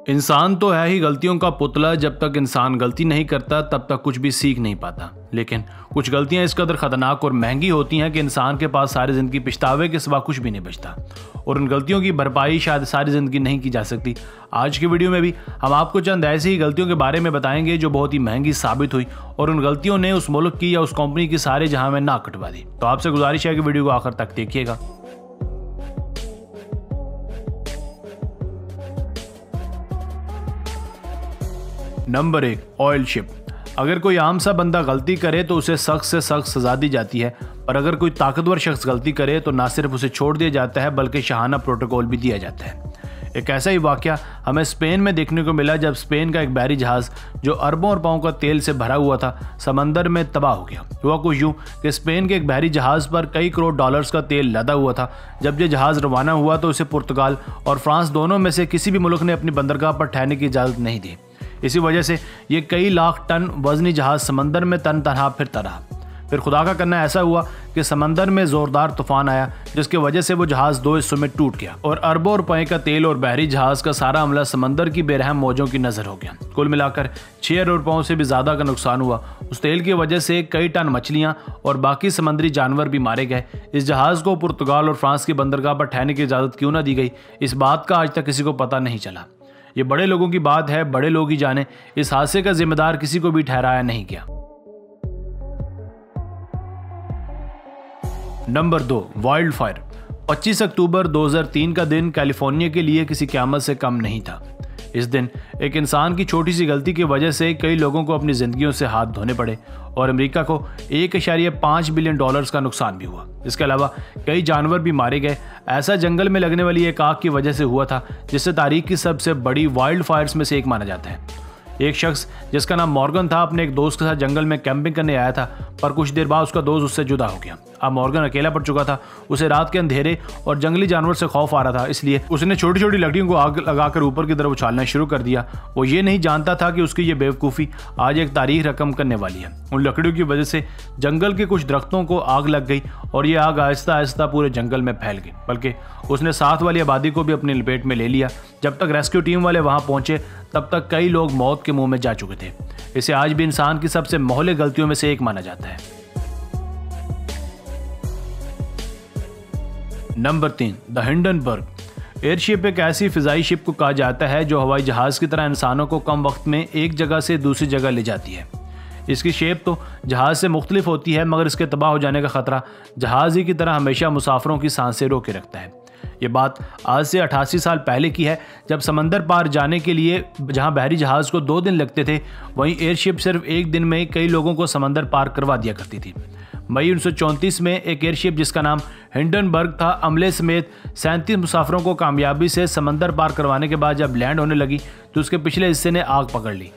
इंसान तो है ही गलतियों का पुतला। जब तक इंसान गलती नहीं करता तब तक कुछ भी सीख नहीं पाता। लेकिन कुछ गलतियां इस कदर खतरनाक और महंगी होती हैं कि इंसान के पास सारी जिंदगी पछतावे के सिवा कुछ भी नहीं बचता, और उन गलतियों की भरपाई शायद सारी जिंदगी नहीं की जा सकती। आज की वीडियो में भी हम आपको चंद ऐसी ही गलतियों के बारे में बताएंगे जो बहुत ही महंगी साबित हुई, और उन गलतियों ने उस मुल्क की या उस कंपनी की सारे जहां में नाक कटवा दी। तो आपसे गुजारिश है कि वीडियो को आखिर तक देखिएगा। Number 1, oil ship. अगर कोई आम सा बंदा गलती करे तो उसे सख्त से सख्त सजा दी जाती है, पर अगर कोई ताकतवर शख्स गलती करे तो ना सिर्फ उसे छोड़ दिया जाता है बल्कि शाहाना प्रोटोकॉल भी दिया जाता है। एक ऐसा ही वाकया हमें स्पेन में देखने को मिला जब स्पेन का एक बहरी जहाज जो अरबों और पाँव का तेल से भरा हुआ था समंदर में तबाह हो गया। हुआ कुछ यूं कि स्पेन के एक बहरी जहाज पर कई करोड़ डॉलर्स का तेल लदा हुआ था। जब यह जहाज रवाना हुआ तो उसे पुर्तगाल और फ्रांस दोनों में से किसी भी मुल्क ने अपनी बंदरगाह पर ठहरने की इजाज़त नहीं दी। इसी वजह से ये कई लाख टन वजनी जहाज समंदर में तन तनहा फिरता रहा। फिर खुदा का करना ऐसा हुआ कि समंदर में जोरदार तूफान आया, जिसकी वजह से वो जहाज दो हिस्सों में टूट गया और अरबों रुपए का तेल और बहरी जहाज का सारा अमला समंदर की बेरहम मौजों की नजर हो गया। कुल मिलाकर 6 अरब रुपयों से भी ज्यादा का नुकसान हुआ। उस तेल की वजह से कई टन मछलियां और बाकी समुद्री जानवर भी मारे गए। इस जहाज को पुर्तगाल और फ्रांस की बंदरगाह पर ठहरने की इजाजत क्यों न दी गई, इस बात का आज तक किसी को पता नहीं चला। ये बड़े लोगों की बात है, बड़े लोग ही जाने। इस हादसे का जिम्मेदार किसी को भी ठहराया नहीं गया। Number 2, wild fire. 25 अक्टूबर 2003 का दिन कैलिफोर्निया के लिए किसी क़यामत से कम नहीं था। इस दिन एक इंसान की छोटी सी गलती की वजह से कई लोगों को अपनी जिंदगियों से हाथ धोने पड़े और अमेरिका को 1.5 बिलियन डॉलर्स का नुकसान भी हुआ। इसके अलावा कई जानवर भी मारे गए। ऐसा जंगल में लगने वाली एक आग की वजह से हुआ था, जिससे तारीख की सबसे बड़ी वाइल्ड फायर्स में से एक माना जाता है। एक शख्स जिसका नाम मॉर्गन था अपने एक दोस्त के साथ जंगल में कैंपिंग करने आया था, पर कुछ देर बाद उसका दोस्त उससे जुदा हो गया। अब मॉर्गन अकेला पड़ चुका था। उसे रात के अंधेरे और जंगली जानवर से खौफ आ रहा था, इसलिए उसने छोटी छोटी लकड़ियों को आग लगाकर ऊपर की तरफ उछालना शुरू कर दिया। वो ये नहीं जानता था कि उसकी ये बेवकूफ़ी आज एक तारीख रकम करने वाली है। उन लकड़ियों की वजह से जंगल के कुछ दरख्तों को आग लग गई और ये आग आहिस्ता आहिस्ता पूरे जंगल में फैल गई, बल्कि उसने साथ वाली आबादी को भी अपनी लपेट में ले लिया। जब तक रेस्क्यू टीम वाले वहां पहुंचे तब तक कई लोग मौत के मुंह में जा चुके थे। इसे आज भी इंसान की सबसे मोहले गलतियों में से एक माना जाता है। Number 3, the Hindenburg. एयरशिप एक ऐसी फिजाई शिप को कहा जाता है जो हवाई जहाज की तरह इंसानों को कम वक्त में एक जगह से दूसरी जगह ले जाती है। इसकी शेप तो जहाज से मुख्तलिफ होती है, मगर इसके तबाह हो जाने का खतरा जहाज ही की तरह हमेशा मुसाफिरों की सांसें रोके रखता है। ये बात आज से 88 साल पहले की है, जब समंदर पार जाने के लिए जहां बहरी जहाज को 2 दिन लगते थे, वहीं एयरशिप सिर्फ 1 दिन में कई लोगों को समंदर पार करवा दिया करती थी। मई 1934 में एक एयरशिप जिसका नाम हिंडनबर्ग था, अमले समेत 37 मुसाफिरों को कामयाबी से समंदर पार करवाने के बाद जब लैंड होने लगी तो उसके पिछले हिस्से ने आग पकड़ ली,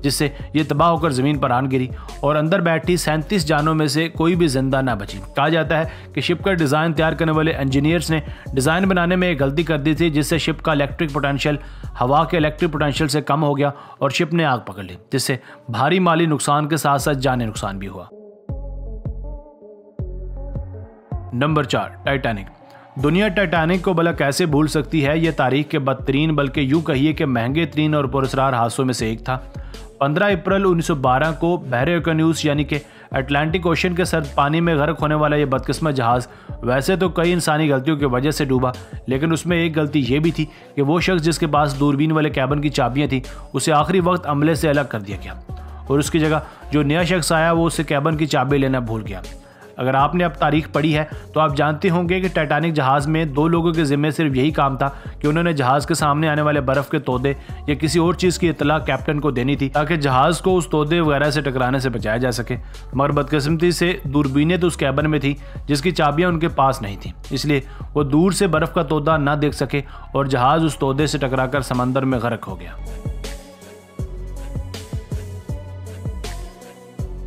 जिससे ये तबाह होकर ज़मीन पर आन गिरी और अंदर बैठी 37 जानों में से कोई भी जिंदा ना बची। कहा जाता है कि शिप का डिज़ाइन तैयार करने वाले इंजीनियर्स ने डिज़ाइन बनाने में एक गलती कर दी थी, जिससे शिप का इलेक्ट्रिक पोटेंशियल हवा के इलेक्ट्रिक पोटेंशियल से कम हो गया और शिप ने आग पकड़ ली, जिससे भारी माली नुकसान के साथ साथ जानी नुकसान भी हुआ। Number 4, Titanic. दुनिया टाइटैनिक को भला कैसे भूल सकती है। यह तारीख के बदतरीन, बल्कि यूं कहिए कि महंगे तरीन और पुरस्कार हादसों में से एक था। 15 अप्रैल 1912 को बहरे ओकेन्यूस यानी कि अटलांटिक ओशन के सर्द पानी में गर्क होने वाला यह बदकिस्मत जहाज वैसे तो कई इंसानी गलतियों की वजह से डूबा, लेकिन उसमें एक गलती यह भी थी कि वो शख्स जिसके पास दूरबीन वाले कैबिन की चाबियां थी उसे आखिरी वक्त अमले से अलग कर दिया गया और उसकी जगह जो नया शख्स आया वो उससे कैबिन की चाबी लेना भूल गया। अगर आपने अब तारीख पढ़ी है तो आप जानते होंगे कि टाइटैनिक जहाज में 2 लोगों के जिम्मे सिर्फ यही काम था कि उन्होंने जहाज के सामने आने वाले बर्फ के तोदे या किसी और चीज़ की इत्तला कैप्टन को देनी थी, ताकि जहाज को उस तोदे वगैरह से टकराने से बचाया जा सके। मगर बदकिस्मती से दूरबीनें तो उस कैबिन में थी जिसकी चाबियां उनके पास नहीं थी, इसलिए वो दूर से बर्फ का तोदा ना देख सके और जहाज उस तोदे से टकराकर समंदर में गर्क हो गया।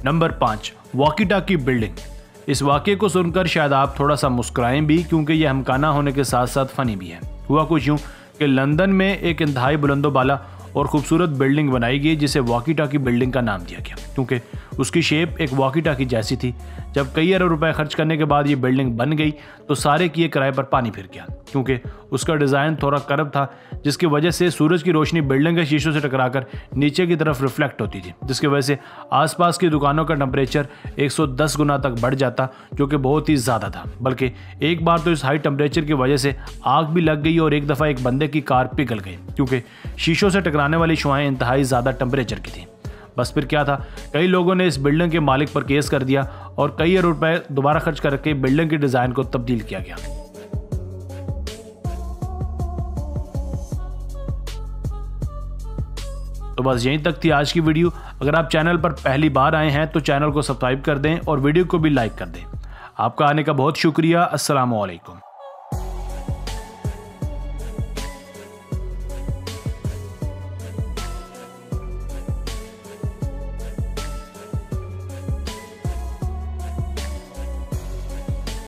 Number 5, walkie talkie building. इस वाक़े को सुनकर शायद आप थोड़ा सा मुस्कुराएं भी, क्योंकि यह हमकाना होने के साथ साथ फ़नी भी है। हुआ कुछ यूँ कि लंदन में एक इंतहाई बुलंदोबाला और खूबसूरत बिल्डिंग बनाई गई जिसे वॉकी टॉकी बिल्डिंग का नाम दिया गया। क्योंकि उसकी शेप एक वॉकी टाकी जैसी थी। जब कई अरब रुपए खर्च करने के बाद ये बिल्डिंग बन गई तो सारे किए किराए पर पानी फिर गया, क्योंकि उसका डिज़ाइन थोड़ा करब था, जिसकी वजह से सूरज की रोशनी बिल्डिंग के शीशों से टकराकर नीचे की तरफ रिफ्लेक्ट होती थी, जिसकी वजह से आसपास की दुकानों का टेम्परेचर 110 गुना तक बढ़ जाता, जो कि बहुत ही ज़्यादा था। बल्कि एक बार तो इस हाई टेम्परेचर की वजह से आग भी लग गई और एक दफ़ा एक बंदे की कार पिघल गई, क्योंकि शीशों से टकराने वाली शुआएं इंतहाई ज़्यादा टेम्परेचर की थी। बस फिर क्या था, कई लोगों ने इस बिल्डिंग के मालिक पर केस कर दिया और कई अरब रुपए दोबारा खर्च करके बिल्डिंग के डिज़ाइन को तब्दील किया गया। तो बस यहीं तक थी आज की वीडियो। अगर आप चैनल पर पहली बार आए हैं तो चैनल को सब्सक्राइब कर दें और वीडियो को भी लाइक कर दें। आपका आने का बहुत शुक्रिया। अस्सलाम वालेकुम।